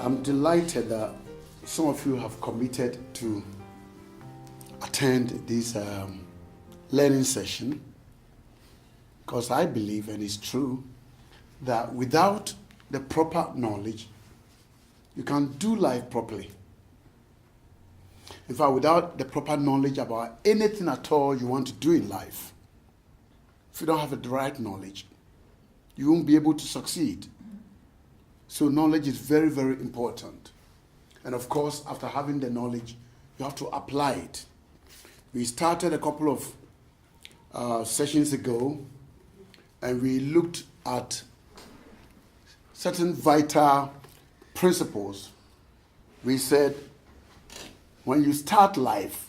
I'm delighted that some of you have committed to attend this learning session, because I believe, and it's true, that without the proper knowledge, you can't do life properly. In fact, without the proper knowledge about anything at all you want to do in life, if you don't have the right knowledge, you won't be able to succeed. So knowledge is very, very important. And of course, after having the knowledge, you have to apply it. We started a couple of sessions ago, and we looked at certain vital principles. We said, when you start life,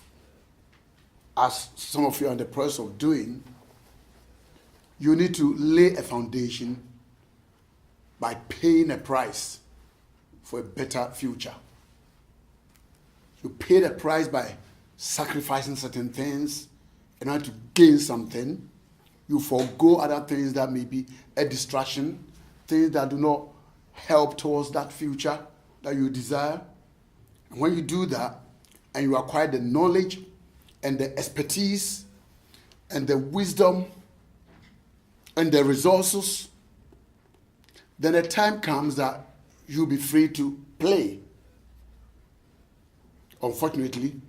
as some of you are in the process of doing, you need to lay a foundation by paying a price for a better future. You pay the price by sacrificing certain things in order to gain something. You forego other things that may be a distraction, things that do not help towards that future that you desire. And when you do that, and you acquire the knowledge and the expertise and the wisdom and the resources, then a time comes that you'll be free to play. Unfortunately,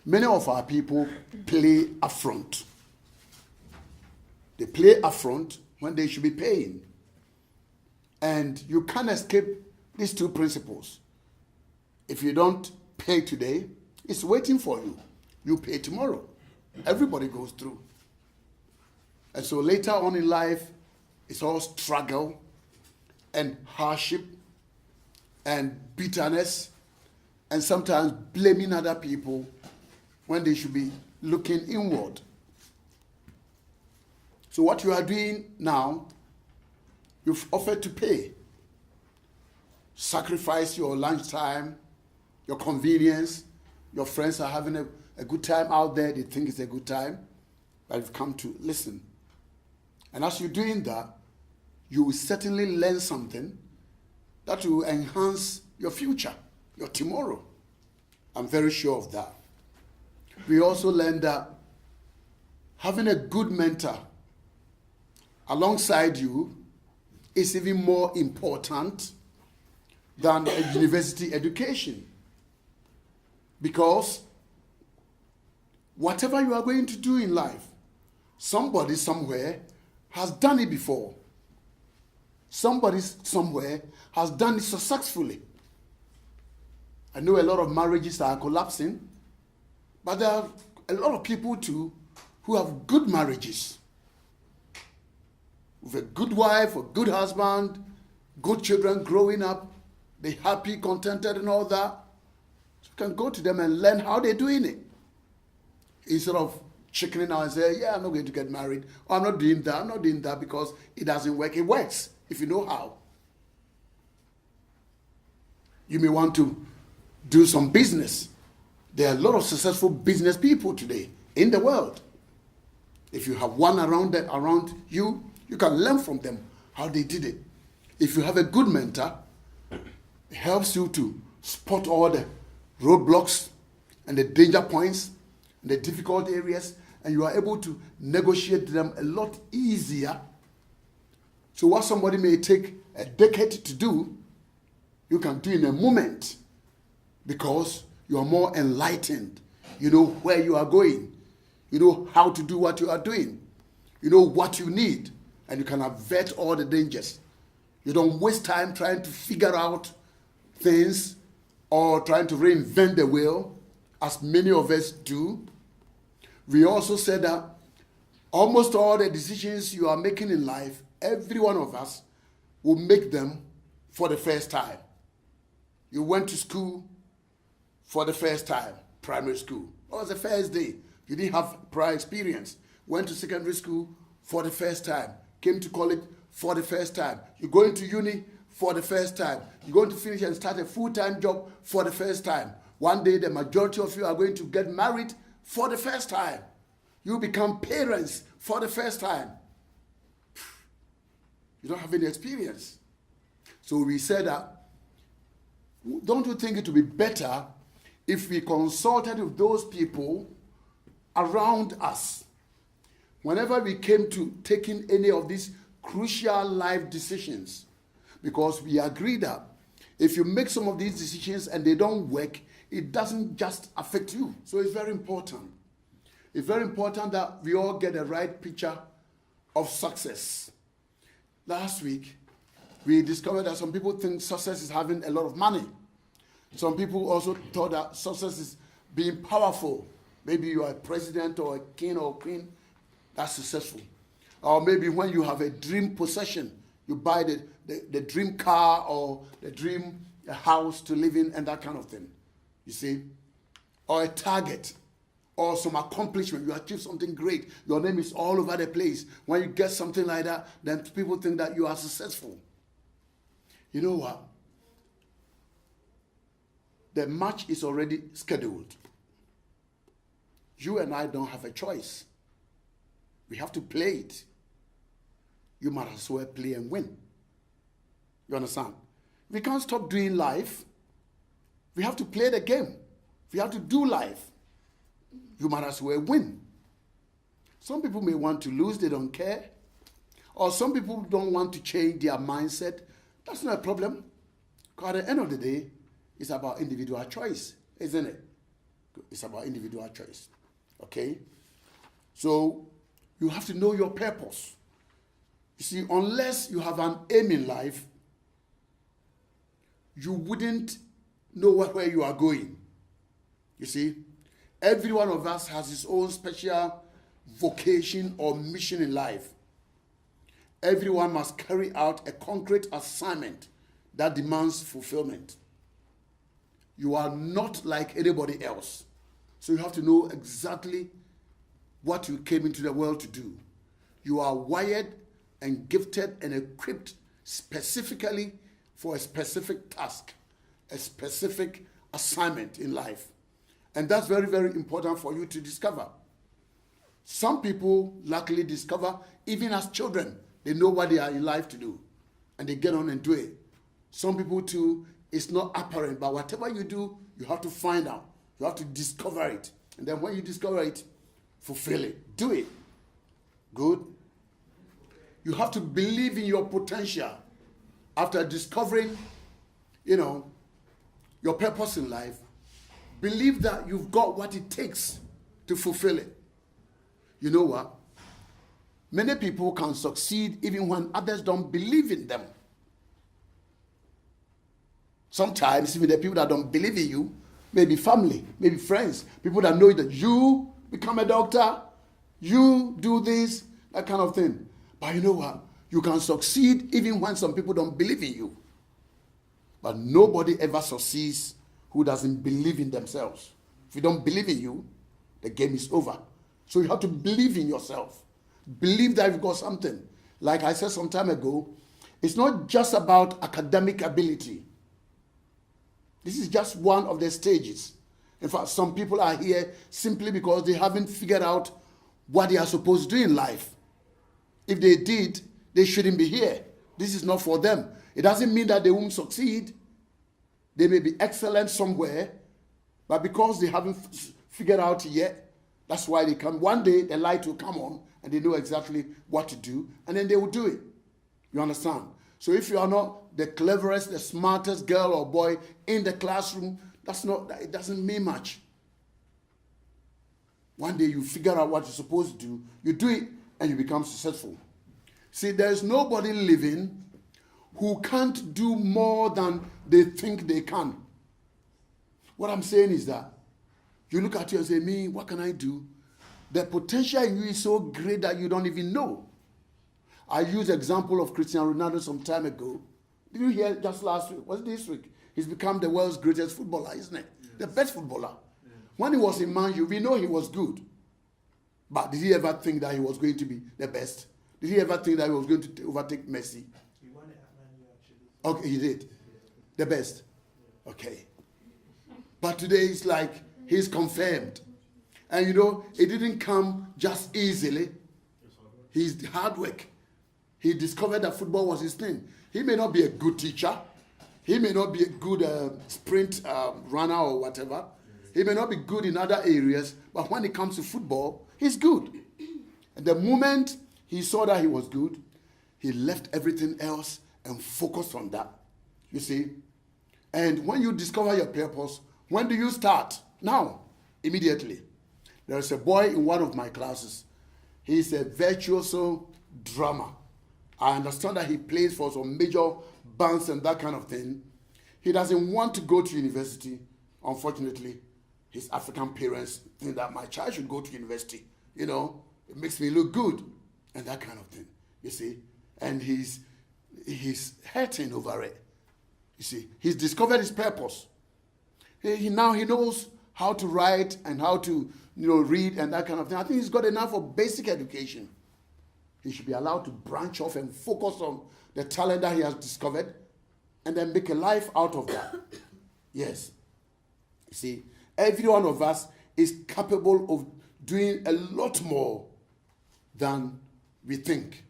many of our people play upfront. They play upfront when they should be paying. And you can't escape these two principles. If you don't pay today, it's waiting for you. You pay tomorrow. Everybody goes through. And so later on in life, it's all struggle and hardship and bitterness and sometimes blaming other people when they should be looking inward. So what you are doing now, you've offered to pay. Sacrifice your lunchtime, your convenience. Your friends are having a good time out there. They think it's a good time. But you've come to listen. And as you're doing that, you will certainly learn something that will enhance your future, your tomorrow. I'm very sure of that. We also learned that having a good mentor alongside you is even more important than a university education. Because whatever you are going to do in life, somebody somewhere has done it before. Somebody somewhere has done it successfully. I know a lot of marriages are collapsing, but there are a lot of people too who have good marriages. With a good wife, a good husband, good children growing up, they're happy, contented and all that. So you can go to them and learn how they're doing it. Instead of chickening out and say, yeah, I'm not going to get married. Or I'm not doing that because it doesn't work. It works if you know how. You may want to do some business. There are a lot of successful business people today in the world. If you have one around you, you can learn from them how they did it. If you have a good mentor, it helps you to spot all the roadblocks and the danger points and the difficult areas, and you are able to negotiate them a lot easier. So what somebody may take a decade to do, you can do in a moment because you are more enlightened. You know where you are going. You know how to do what you are doing. You know what you need, and you can avert all the dangers. You don't waste time trying to figure out things or trying to reinvent the wheel, as many of us do. We also said that almost all the decisions you are making in life, every one of us will make them for the first time. You went to school for the first time, primary school. It was the first day. You didn't have prior experience. Went to secondary school for the first time. Came to college for the first time. You're going to uni for the first time. You're going to finish and start a full-time job for the first time. One day, the majority of you are going to get married for the first time. You become parents for the first time. You don't have any experience. So we said that don't you think it would be better if we consulted with those people around us whenever we came to taking any of these crucial life decisions? Because we agree that if you make some of these decisions and they don't work, it doesn't just affect you. So it's very important. It's very important that we all get the right picture of success. Last week, we discovered that some people think success is having a lot of money. Some people also thought that success is being powerful. Maybe you are a president or a king or queen, that's successful. Or maybe when you have a dream possession, you buy the dream car or the dream house to live in and that kind of thing. You see? Or a target or some accomplishment. You achieve something great. Your name is all over the place. When you get something like that, then people think that you are successful. You know what? The match is already scheduled. You and I don't have a choice. We have to play it. You might as well play and win. You understand? We can't stop doing life. We have to play the game. We have to do life. You might as well win. Some people may want to lose, they don't care. Or some people don't want to change their mindset. That's not a problem. Because at the end of the day, it's about individual choice, isn't it? It's about individual choice. Okay? So, you have to know your purpose. You see, unless you have an aim in life, you wouldn't know where you are going. You see, every one of us has his own special vocation or mission in life. Everyone must carry out a concrete assignment that demands fulfillment. You are not like anybody else. So you have to know exactly what you came into the world to do. You are wired and gifted and equipped specifically for a specific task, a specific assignment in life. And that's very, very important for you to discover. Some people luckily discover, even as children, they know what they are in life to do, and they get on and do it. Some people too, it's not apparent, but whatever you do, you have to find out. You have to discover it. And then when you discover it, fulfill it. Do it. Good. You have to believe in your potential. After discovering, your purpose in life, believe that you've got what it takes to fulfill it. You know what? Many people can succeed even when others don't believe in them. Sometimes even the people that don't believe in you, maybe family, maybe friends, people that know that you become a doctor, you do this, that kind of thing. But you know what? You can succeed even when some people don't believe in you. But nobody ever succeeds who doesn't believe in themselves. If you don't believe in you, the game is over. So you have to believe in yourself. Believe that you've got something. Like I said some time ago, it's not just about academic ability. This is just one of the stages. In fact, some people are here simply because they haven't figured out what they are supposed to do in life. If they did, they shouldn't be here. This is not for them. It doesn't mean that they won't succeed. They may be excellent somewhere, but because they haven't figured out yet, that's why they come. One day, the light will come on, and they know exactly what to do, and then they will do it. You understand? So if you are not the cleverest, the smartest girl or boy in the classroom, it doesn't mean much. One day you figure out what you're supposed to do, you do it, and you become successful. See, there's nobody living who can't do more than they think they can. What I'm saying is that you look at you and say, me, what can I do? The potential in you is so great that you don't even know. I used the example of Cristiano Ronaldo some time ago. Did you hear just last week? Was it this week? He's become the world's greatest footballer, isn't it? Yes. The best footballer. Yes. When he was in Man U, we know he was good. But did he ever think that he was going to be the best? Did he ever think that he was going to overtake Messi? He won it at Man U, actually. Okay, he did. The best. Okay. But today it's like he's confirmed. And it didn't come just easily. He's hard work. He discovered that football was his thing. He may not be a good teacher. He may not be a good sprint runner or whatever. He may not be good in other areas, but when it comes to football, he's good. And the moment he saw that he was good, he left everything else and focused on that. You see? And when you discover your purpose, when do you start? Now, immediately. There is a boy in one of my classes. He's a virtuoso drummer. I understand that he plays for some major bands and that kind of thing. He doesn't want to go to university. Unfortunately, his African parents think that my child should go to university. You know, it makes me look good and that kind of thing. You see? And he's hurting over it. You see? He's discovered his purpose. Now he knows how to write and how to, read and that kind of thing. I think he's got enough of basic education. He should be allowed to branch off and focus on the talent that he has discovered and then make a life out of that. Yes. You see, every one of us is capable of doing a lot more than we think.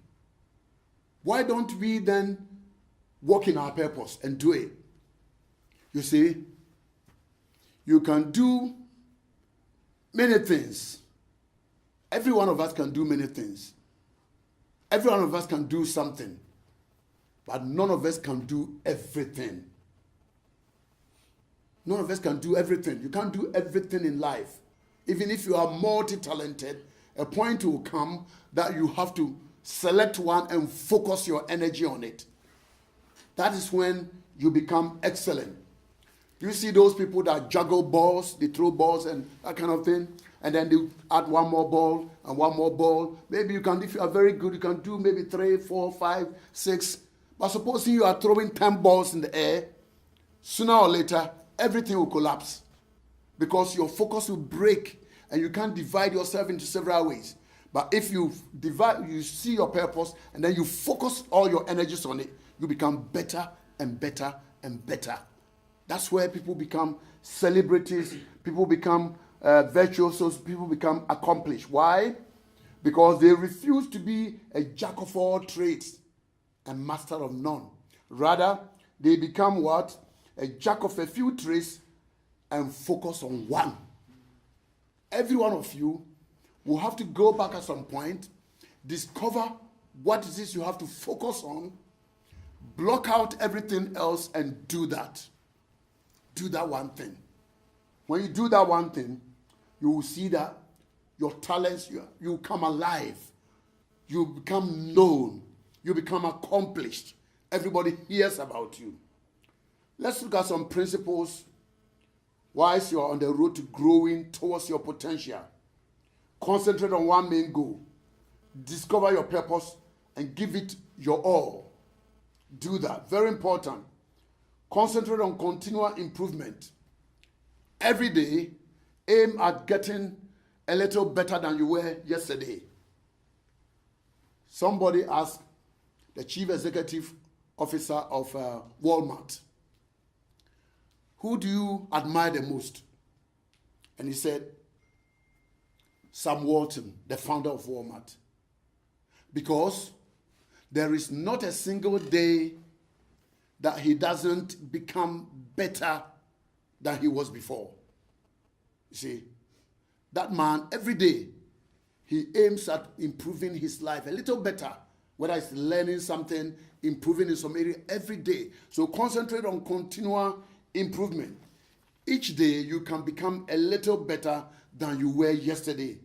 Why don't we then walk in our purpose and do it? You see, you can do many things. Every one of us can do many things. Every one of us can do something, but none of us can do everything. None of us can do everything. You can't do everything in life. Even if you are multi-talented, a point will come that you have to select one and focus your energy on it. That is when you become excellent. You see those people that juggle balls, they throw balls and that kind of thing, and then they add one more ball and one more ball. Maybe you can, if you are very good, you can do maybe 3, 4, 5, 6. But supposing you are throwing 10 balls in the air, sooner or later, everything will collapse because your focus will break and you can't divide yourself into several ways. But if you see your purpose and then you focus all your energies on it, you become better and better and better. That's where people become celebrities, people become virtuosos, people become accomplished. Why? Because they refuse to be a jack of all trades and master of none. Rather, they become what? A jack of a few trades and focus on one. Every one of you will have to go back at some point, discover what it is you have to focus on, block out everything else and do that. Do that one thing. When you do that one thing, you will see that your talents, you come alive. You become known. You become accomplished. Everybody hears about you. Let's look at some principles whilst you are on the road to growing towards your potential. Concentrate on one main goal. Discover your purpose and give it your all. Do that. Very important. Concentrate on continual improvement. Every day, aim at getting a little better than you were yesterday. Somebody asked the chief executive officer of Walmart, who do you admire the most? And he said, Sam Walton, the founder of Walmart. Because there is not a single day that he doesn't become better than he was before. You see, that man, every day, he aims at improving his life a little better, whether it's learning something, improving in some area, every day. So concentrate on continual improvement. Each day, you can become a little better than you were yesterday.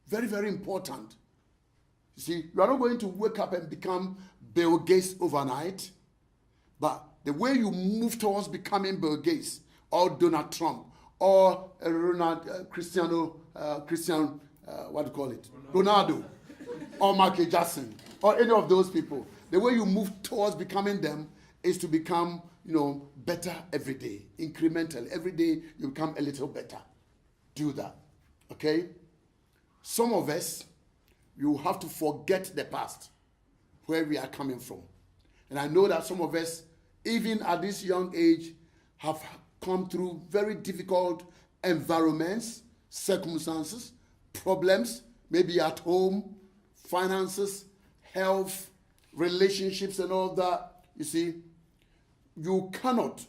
Very, very important. You see, you are not going to wake up and become Bill Gates overnight, but the way you move towards becoming Bill Gates or Donald Trump or Ronaldo or Michael Jackson or any of those people, the way you move towards becoming them is to become, better every day, incrementally. Every day you become a little better. Do that, okay? Some of us, you have to forget the past, where we are coming from. And I know that some of us, even at this young age, have come through very difficult environments, circumstances, problems, maybe at home, finances, health, relationships and all that. You see, you cannot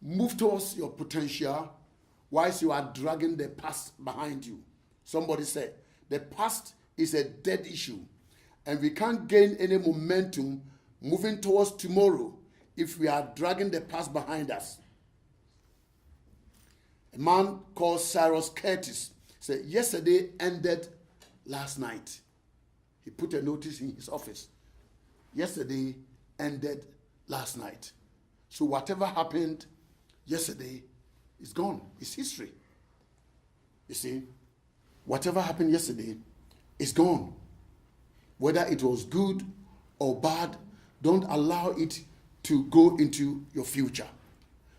move towards your potential whilst you are dragging the past behind you. Somebody said, the past is a dead issue, and we can't gain any momentum moving towards tomorrow if we are dragging the past behind us. A man called Cyrus Curtis said, yesterday ended last night. He put a notice in his office. Yesterday ended last night. So whatever happened yesterday is gone. It's history. You see, whatever happened yesterday is gone. Whether it was good or bad, don't allow it to go into your future,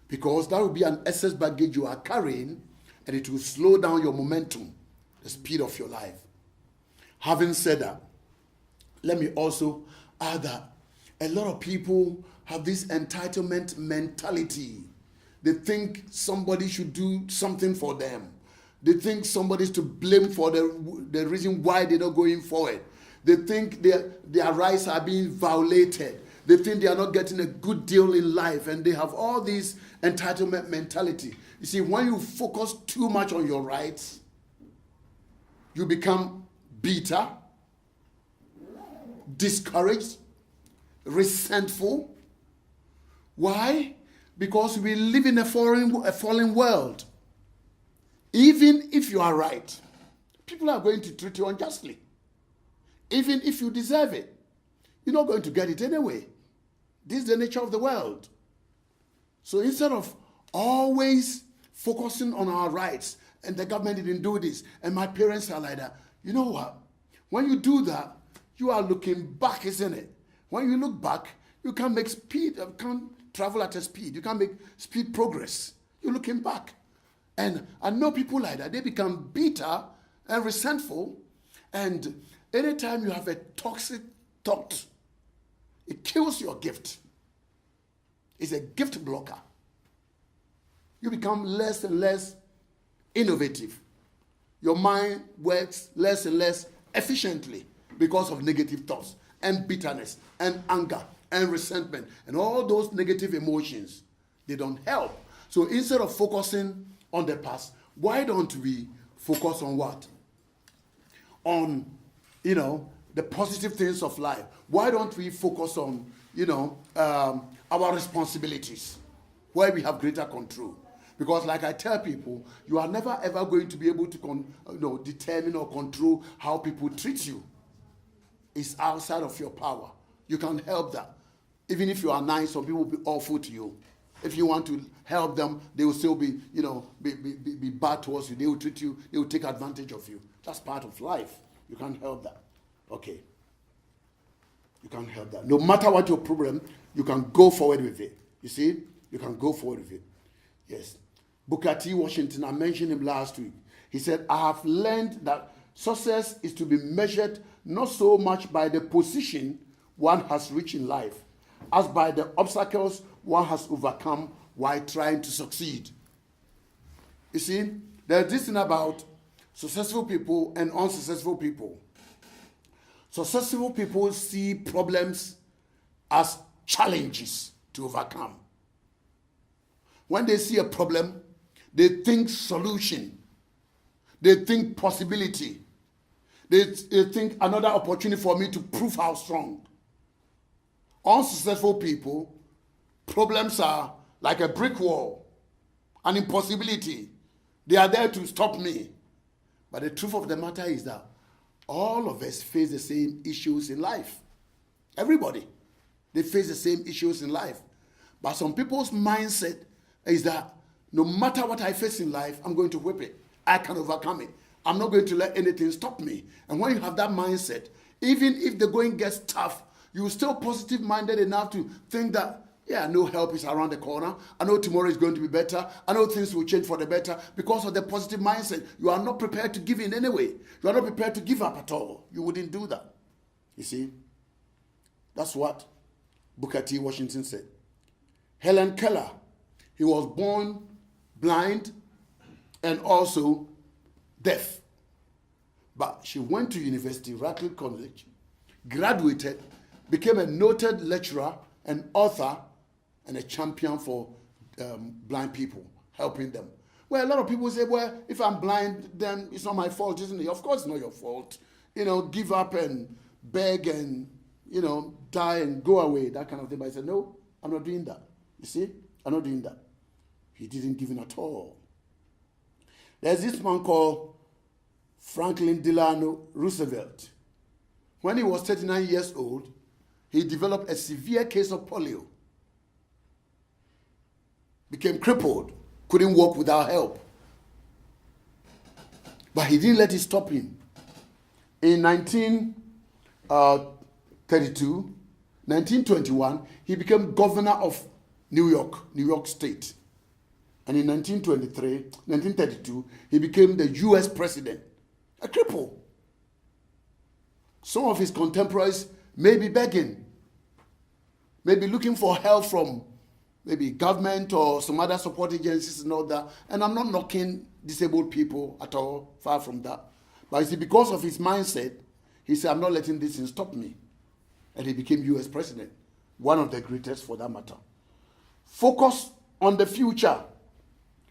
because that will be an excess baggage you are carrying, and it will slow down your momentum, the speed of your life. Having said that, let me also add that a lot of people have this entitlement mentality. They think somebody should do something for them. They think somebody is to blame for the reason why they're not going forward. They think their rights are being violated. They think they are not getting a good deal in life, and they have all this entitlement mentality. You see, when you focus too much on your rights, you become bitter, discouraged, resentful. Why? Because we live in a fallen world. Even if you are right, people are going to treat you unjustly. Even if you deserve it, you're not going to get it anyway. This is the nature of the world. So instead of always focusing on our rights, and the government didn't do this, and my parents are like that, you know what? When you do that, you are looking back, isn't it? When you look back, you can't make speed, can't travel at a speed. You can't make speed progress. You're looking back. And I know people like that. They become bitter and resentful. And anytime you have a toxic thought, it kills your gift. It's a gift blocker. You become less and less innovative. Your mind works less and less efficiently because of negative thoughts and bitterness and anger and resentment and all those negative emotions. They don't help. So instead of focusing on the past, why don't we focus on what? On, the positive things of life. Why don't we focus on, our responsibilities, where we have greater control? Because like I tell people, you are never ever going to be able to determine or control how people treat you. It's outside of your power. You can't help that. Even if you are nice, some people will be awful to you. If you want to help them, they will still be bad towards you. They will treat you, they will take advantage of you. That's part of life. You can't help that. Okay. You can't help that. No matter what your problem, you can go forward with it. You see? You can go forward with it. Yes. Booker T. Washington, I mentioned him last week. He said, I have learned that success is to be measured not so much by the position one has reached in life, as by the obstacles one has overcome while trying to succeed. You see, there's this thing about successful people and unsuccessful people. Successful people see problems as challenges to overcome. When they see a problem, they think solution. They think possibility. They think another opportunity for me to prove how strong. Unsuccessful people, problems are like a brick wall, an impossibility. They are there to stop me. But the truth of the matter is that all of us face the same issues in life. Everybody. They face the same issues in life. But some people's mindset is that no matter what I face in life, I'm going to whip it. I can overcome it. I'm not going to let anything stop me. And when you have that mindset, even if the going gets tough, you're still positive-minded enough to think that, yeah, no help is around the corner. I know tomorrow is going to be better. I know things will change for the better because of the positive mindset. You are not prepared to give in anyway. You are not prepared to give up at all. You wouldn't do that. You see? That's what Booker T. Washington said. Helen Keller, he was born blind and also deaf. But she went to university, Radcliffe College, graduated, became a noted lecturer and author and a champion for blind people, helping them. Well, a lot of people say, well, if I'm blind, then it's not my fault, isn't it? Of course it's not your fault. Give up and beg and, die and go away, that kind of thing. But I said, no, I'm not doing that. You see, I'm not doing that. He didn't give in at all. There's this man called Franklin Delano Roosevelt. When he was 39 years old, he developed a severe case of polio. Became crippled, couldn't walk without help. But he didn't let it stop him. In 1921, he became governor of New York State. And in 1932, he became the U.S. president, a cripple. Some of his contemporaries may be begging, may be looking for help from maybe government or some other support agencies and all that. And I'm not knocking disabled people at all, far from that. But you see, because of his mindset, he said, I'm not letting this thing stop me. And he became U.S. president, one of the greatest for that matter. Focus on the future.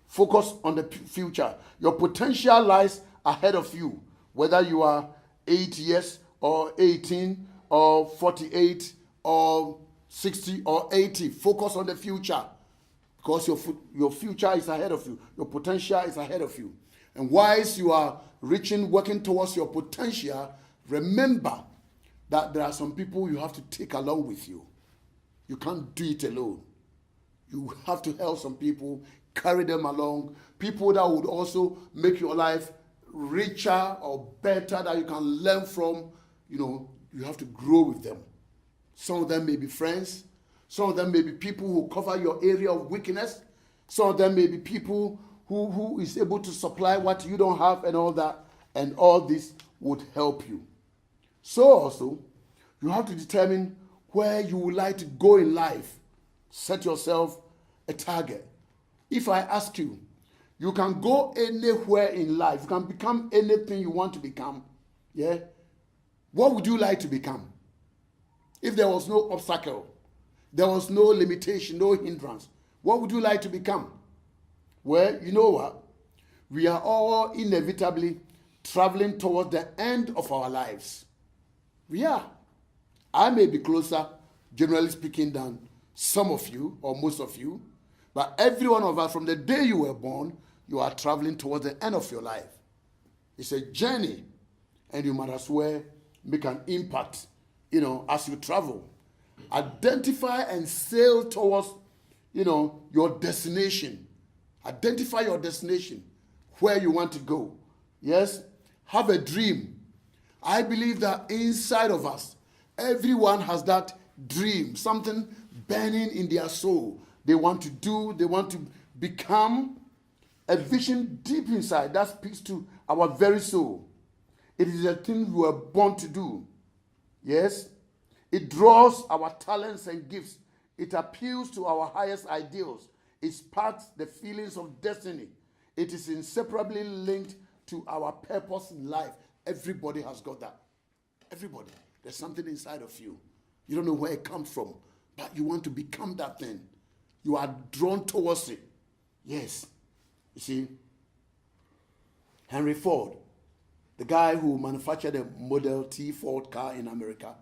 Focus on the future. Your potential lies ahead of you, whether you are 8 years or 18 or 48 or 60 or 80. Focus on the future, because your future is ahead of you. Your potential is ahead of you. And whilst you are working towards your potential, remember that there are some people you have to take along with you. You can't do it alone. You have to help some people, carry them along, people that would also make your life richer or better, that you can learn from. You have to grow with them. Some of them may be friends. Some of them may be people who cover your area of weakness. Some of them may be people who is able to supply what you don't have and all that. And all this would help you. So also, you have to determine where you would like to go in life. Set yourself a target. If I ask you, you can go anywhere in life. You can become anything you want to become. Yeah? What would you like to become? If there was no obstacle, there was no limitation, no hindrance, what would you like to become? Well, you know what? We are all inevitably traveling towards the end of our lives. We are. I may be closer, generally speaking, than some of you or most of you, but every one of us, from the day you were born, you are traveling towards the end of your life. It's a journey, and you might as well make an impact, as you travel. Identify and sail towards, your destination. Identify your destination, where you want to go. Yes? Have a dream. I believe that inside of us, everyone has that dream, something burning in their soul. They want to do, they want to become, a vision deep inside that speaks to our very soul. It is a thing we were born to do. Yes? It draws our talents and gifts. It appeals to our highest ideals. It sparks the feelings of destiny. It is inseparably linked to our purpose in life. Everybody has got that. Everybody. There's something inside of you. You don't know where it comes from, but you want to become that thing. You are drawn towards it. Yes. You see, Henry Ford, the guy who manufactured the Model T Ford car in America,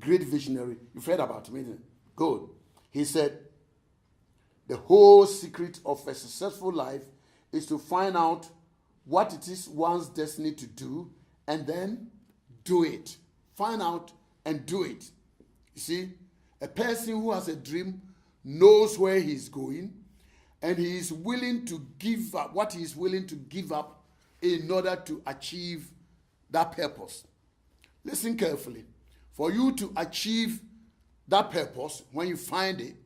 great visionary. You've heard about him, isn't it? Good. He said, the whole secret of a successful life is to find out what it is one's destiny to do and then do it. Find out and do it. You see, a person who has a dream knows where he's going, and he is willing to give up what he is willing to give up in order to achieve that purpose. Listen carefully. For you to achieve that purpose, when you find it,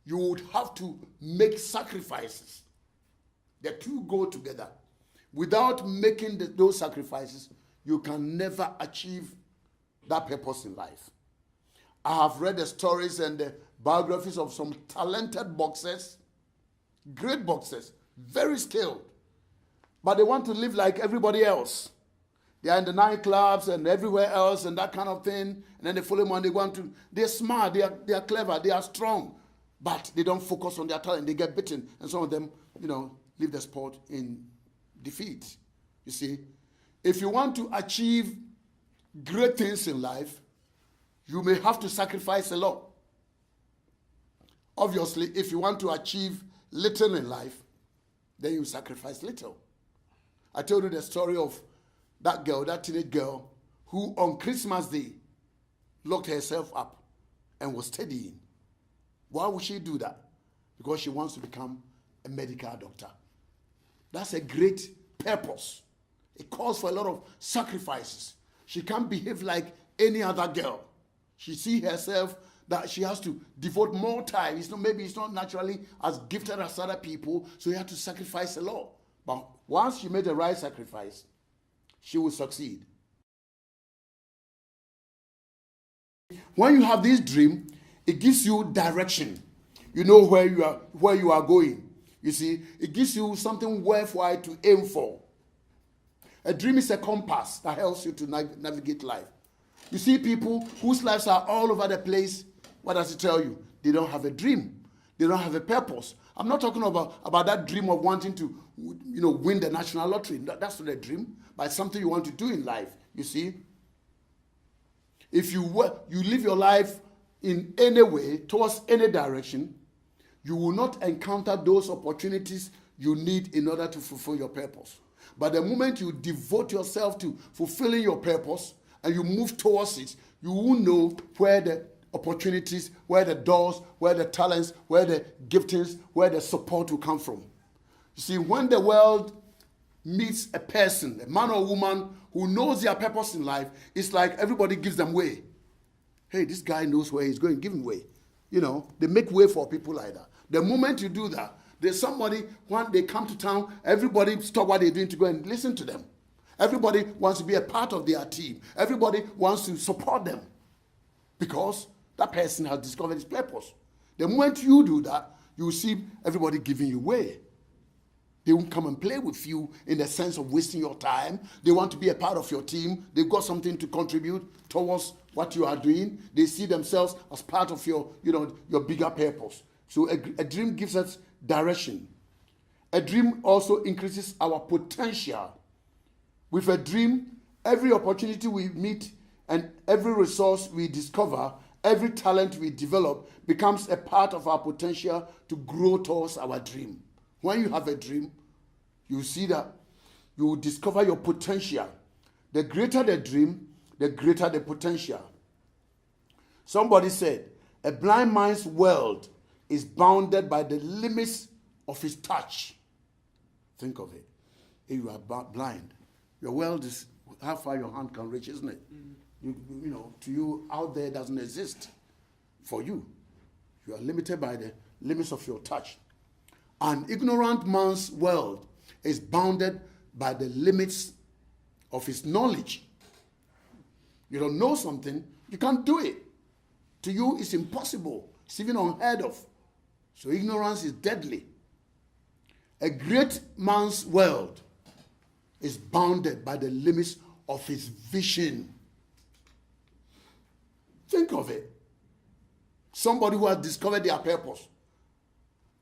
you would have to make sacrifices. The two go together. Without making those sacrifices, you can never achieve that purpose in life. I have read the stories and the biographies of some talented boxers, great boxers, very skilled, but they want to live like everybody else. They are in the nightclubs and everywhere else and that kind of thing, and then the following one, they're smart, they are clever, they are strong, but they don't focus on their talent. They get beaten, and some of them, leave the sport in defeat. You see, if you want to achieve great things in life, you may have to sacrifice a lot. Obviously, if you want to achieve little in life, then you sacrifice little. I told you the story of that teenage girl, who on Christmas Day locked herself up and was studying. Why would she do that? Because she wants to become a medical doctor. That's a great purpose. It calls for a lot of sacrifices. She can't behave like any other girl. She sees herself that she has to devote more time. Maybe it's not naturally as gifted as other people, so you have to sacrifice a lot. But once she made the right sacrifice, she will succeed. When you have this dream, it gives you direction. You know where you are going. You see, it gives you something worthwhile to aim for. A dream is a compass that helps you to navigate life. You see people whose lives are all over the place. What does it tell you? They don't have a dream. They don't have a purpose. I'm not talking about that dream of wanting to, win the national lottery. That's not a dream, but it's something you want to do in life. You see, if you live your life in any way towards any direction, you will not encounter those opportunities you need in order to fulfill your purpose. But the moment you devote yourself to fulfilling your purpose and you move towards it, you will know where the opportunities, where the doors, where the talents, where the giftings, where the support will come from. You see, when the world meets a person, a man or woman who knows their purpose in life, it's like everybody gives them way. Hey, this guy knows where he's going, give him way. They make way for people like that. The moment you do that, there's somebody, when they come to town, everybody stop what they're doing to go and listen to them. Everybody wants to be a part of their team. Everybody wants to support them because that person has discovered his purpose. The moment you do that, you will see everybody giving you way. They won't come and play with you in the sense of wasting your time. They want to be a part of your team. They've got something to contribute towards what you are doing. They see themselves as part of your bigger purpose. So a dream gives us direction. A dream also increases our potential. With a dream, every opportunity we meet and every resource we discover, every talent we develop becomes a part of our potential to grow towards our dream. When you have a dream, you see that you will discover your potential. The greater the dream, the greater the potential. Somebody said, a blind man's world is bounded by the limits of his touch. Think of it. If you are blind, your world is how far your hand can reach, isn't it? To you, out there doesn't exist for you. You are limited by the limits of your touch. An ignorant man's world is bounded by the limits of his knowledge. You don't know something, you can't do it. To you, it's impossible. It's even unheard of. So ignorance is deadly. A great man's world is bounded by the limits of his vision. Think of it. Somebody who has discovered their purpose.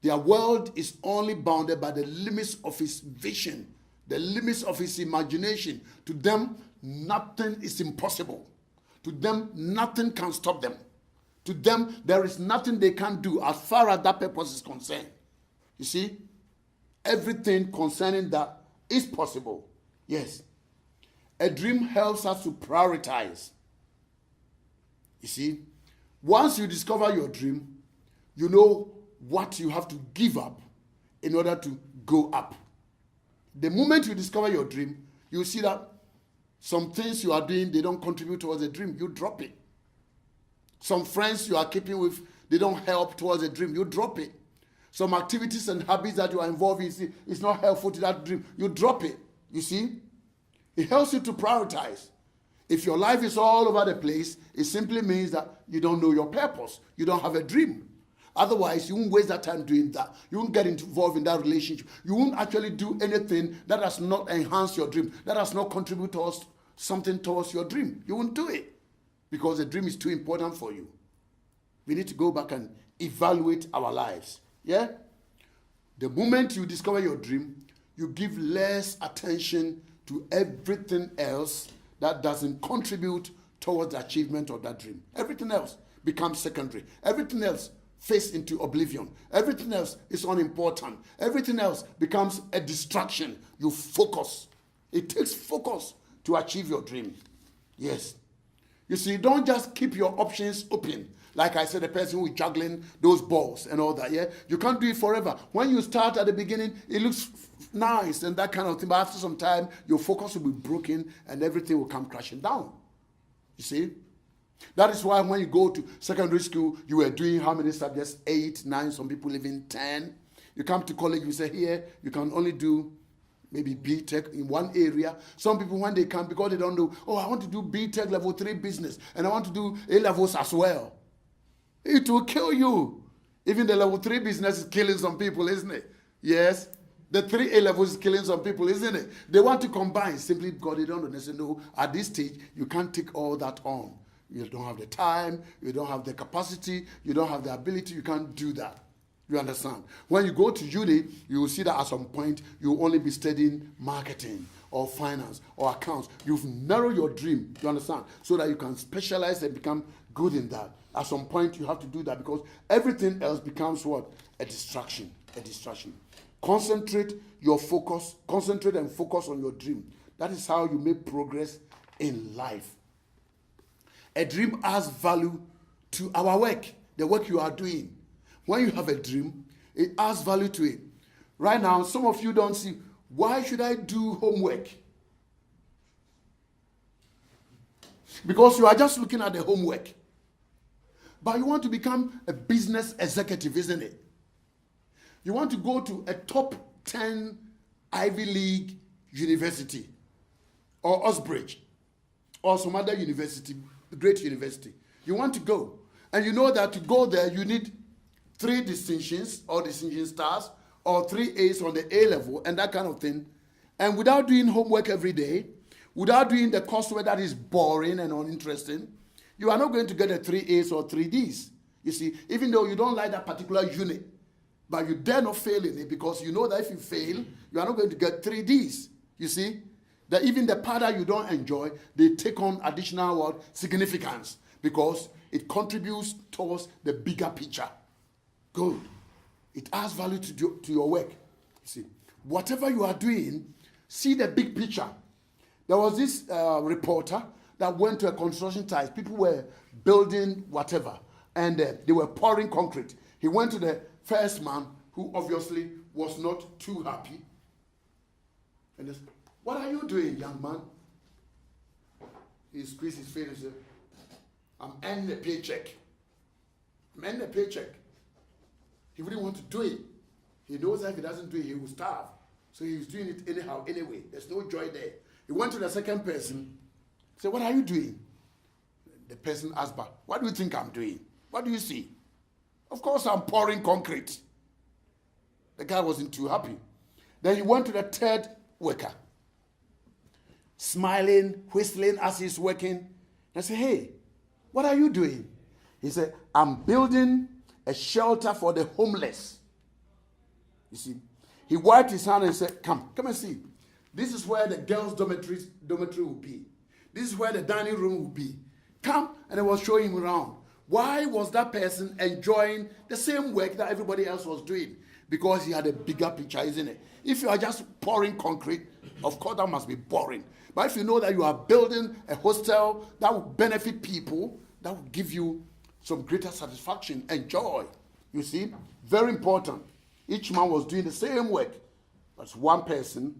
Their world is only bounded by the limits of his vision, the limits of his imagination. To them, nothing is impossible. To them, nothing can stop them. To them, there is nothing they can do as far as that purpose is concerned. You see, everything concerning that is possible. Yes. A dream helps us to prioritize. You see, once you discover your dream, you know what you have to give up in order to go up. The moment you discover your dream, you see that some things you are doing, they don't contribute towards the dream. You drop it. Some friends you are keeping with, they don't help towards the dream. You drop it. Some activities and habits that you are involved in, it's not helpful to that dream. You drop it. You see? It helps you to prioritize. If your life is all over the place, it simply means that you don't know your purpose. You don't have a dream. Otherwise, you won't waste that time doing that. You won't get involved in that relationship. You won't actually do anything that does not enhance your dream, that does not contribute towards something towards your dream. You won't do it because the dream is too important for you. We need to go back and evaluate our lives. Yeah? The moment you discover your dream, you give less attention to everything else that doesn't contribute towards the achievement of that dream. Everything else becomes secondary. Everything else fades into oblivion. Everything else is unimportant. Everything else becomes a distraction. You focus. It takes focus to achieve your dream. Yes. You see, don't just keep your options open. Like I said, the person who is juggling those balls and all that, yeah? You can't do it forever. When you start at the beginning, it looks nice and that kind of thing. But after some time, your focus will be broken and everything will come crashing down. You see? That is why when you go to secondary school, you were doing how many subjects? 8, 9, some people even 10. You come to college, you say, here, you can only do maybe B.Tech in one area. Some people, when they come, because they don't know, oh, I want to do B.Tech level 3 business, and I want to do A-levels as well. It will kill you. Even the level 3 business is killing some people, isn't it? Yes. The 3 A-levels is killing some people, isn't it? They want to combine simply because they don't know. They say, no, at this stage, you can't take all that on. You don't have the time, you don't have the capacity, you don't have the ability, you can't do that. You understand? When you go to uni, you will see that at some point, you will only be studying marketing or finance or accounts. You've narrowed your dream, you understand? So that you can specialize and become good in that. At some point, you have to do that because everything else becomes what? A distraction. A distraction. Concentrate and focus on your dream. That is how you make progress in life. A dream adds value to our work, the work you are doing. When you have a dream, it adds value to it. Right now, some of you don't see, why should I do homework? Because you are just looking at the homework. But you want to become a business executive, isn't it? You want to go to a top 10 Ivy League university or Osbridge or some other university, great university. You want to go. And you know that to go there, you need 3 distinctions or distinction stars or 3 A's on the A level and that kind of thing. And without doing homework every day, without doing the coursework that is boring and uninteresting, you are not going to get a 3 A's or 3 D's. You see, even though you don't like that particular unit, but you dare not fail in it because you know that if you fail, you are not going to get 3 D's. You see, that even the part that you don't enjoy, they take on additional significance because it contributes towards the bigger picture. Good. It adds value to your work. You see, whatever you are doing, see the big picture. There was this reporter that went to a construction site. People were building whatever, and they were pouring concrete. He went to the first man, who obviously was not too happy. And he said, what are you doing, young man? He squeezed his face and said, I'm earning a paycheck. I'm earning a paycheck. He wouldn't want to do it. He knows that if he doesn't do it, he will starve. So he's doing it anyhow, anyway. There's no joy there. He went to the second person, said, what are you doing? The person asked back, what do you think I'm doing? What do you see? Of course, I'm pouring concrete. The guy wasn't too happy. Then he went to the third worker, smiling, whistling as he's working. I said, hey, what are you doing? He said, I'm building a shelter for the homeless. You see, he wiped his hand and said, come and see. This is where the girls' dormitory will be. This is where the dining room will be. Come, and I was showing him around. Why was that person enjoying the same work that everybody else was doing? Because he had a bigger picture, isn't it? If you are just pouring concrete, of course that must be boring. But if you know that you are building a hostel that will benefit people, that will give you some greater satisfaction and joy. You see, very important. Each man was doing the same work, but one person,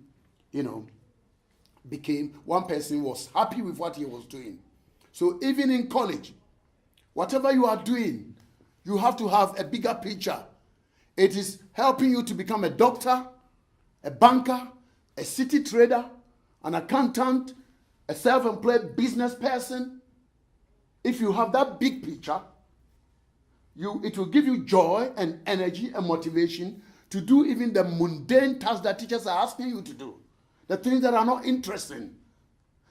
one person was happy with what he was doing. So even in college, whatever you are doing, you have to have a bigger picture. It is helping you to become a doctor, a banker, a city trader, an accountant, a self-employed business person. If you have that big picture, it will give you joy and energy and motivation to do even the mundane tasks that teachers are asking you to do. The things that are not interesting.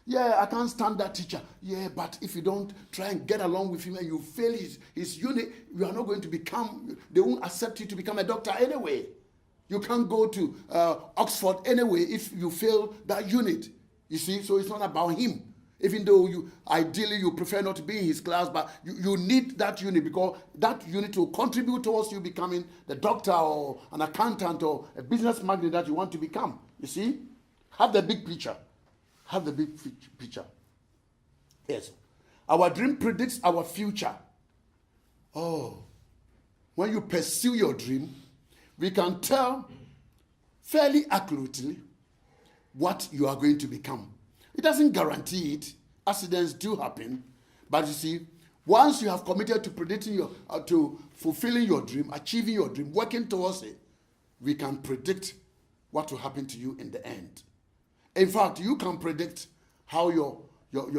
Yeah, I can't stand that teacher. Yeah, but if you don't try and get along with him and you fail his unit, you are not going to become, they won't accept you to become a doctor anyway. You can't go to Oxford anyway if you fail that unit. You see, so it's not about him. Even though you ideally you prefer not to be in his class, but you need that unit because that unit will contribute towards you becoming the doctor or an accountant or a business magnate that you want to become. You see? Have the big picture. Have the big picture. Yes. Our dream predicts our future. Oh. When you pursue your dream, we can tell fairly accurately what you are going to become. It doesn't guarantee it. Accidents do happen. But you see, once you have committed to predicting to fulfilling your dream, achieving your dream, working towards it, we can predict what will happen to you in the end. In fact, you can predict how your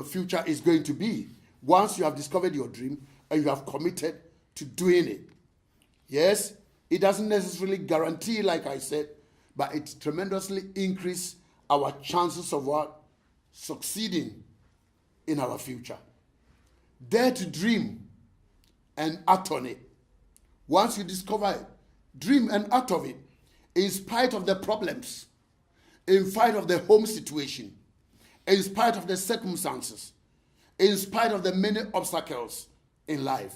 future is going to be once you have discovered your dream and you have committed to doing it. Yes, it doesn't necessarily guarantee, like I said, but it tremendously increases our chances of what? Succeeding in our future. Dare to dream and act on it. Once you discover it, dream and act of it in spite of the problems, in spite of the home situation, in spite of the circumstances, in spite of the many obstacles in life.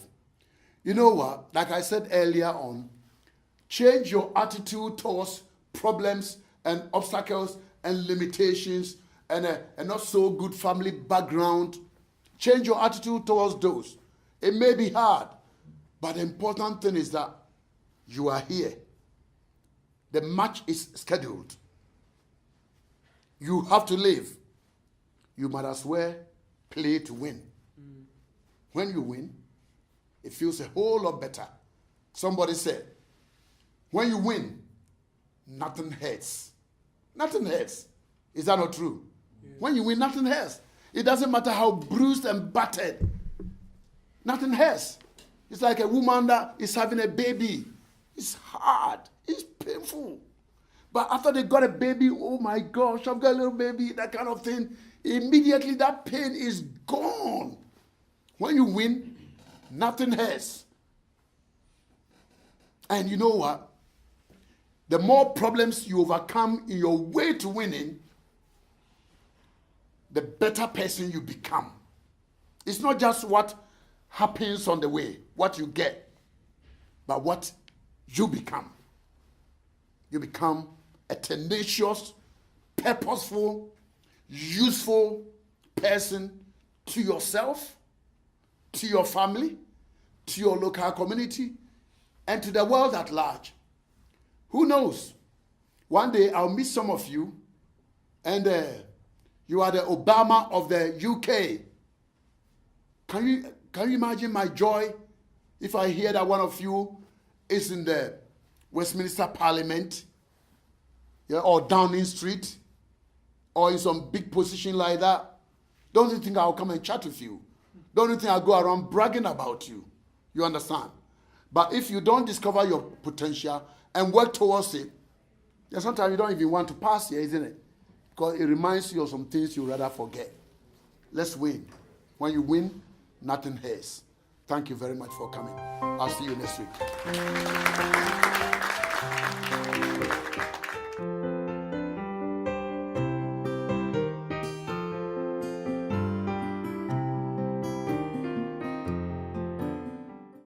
You know what? Like I said earlier on, change your attitude towards problems and obstacles and limitations and a not so good family background. Change your attitude towards those. It may be hard, but the important thing is that you are here. The match is scheduled. You have to live. You might as well play to win. When you win, it feels a whole lot better. Somebody said, when you win, nothing hurts. Nothing hurts. Is that not true? Yeah. When you win, nothing hurts. It doesn't matter how bruised and battered. Nothing hurts. It's like a woman that is having a baby. It's hard. It's painful. But after they got a baby, oh my gosh, I've got a little baby, that kind of thing. Immediately that pain is gone. When you win, nothing hurts. And you know what? The more problems you overcome in your way to winning, the better person you become. It's not just what happens on the way, what you get, but what you become. You become a tenacious, purposeful, useful person to yourself, to your family, to your local community, and to the world at large. Who knows? One day I'll meet some of you, and you are the Obama of the UK. Can you imagine my joy if I hear that one of you is in the Westminster Parliament, yeah, or Downing Street, or in some big position like that? Don't you think I'll come and chat with you? Don't you think I'll go around bragging about you? You understand? But if you don't discover your potential and work towards it, then sometimes you don't even want to pass here, isn't it? Because it reminds you of some things you rather forget. Let's win. When you win, nothing hurts. Thank you very much for coming. I'll see you next week.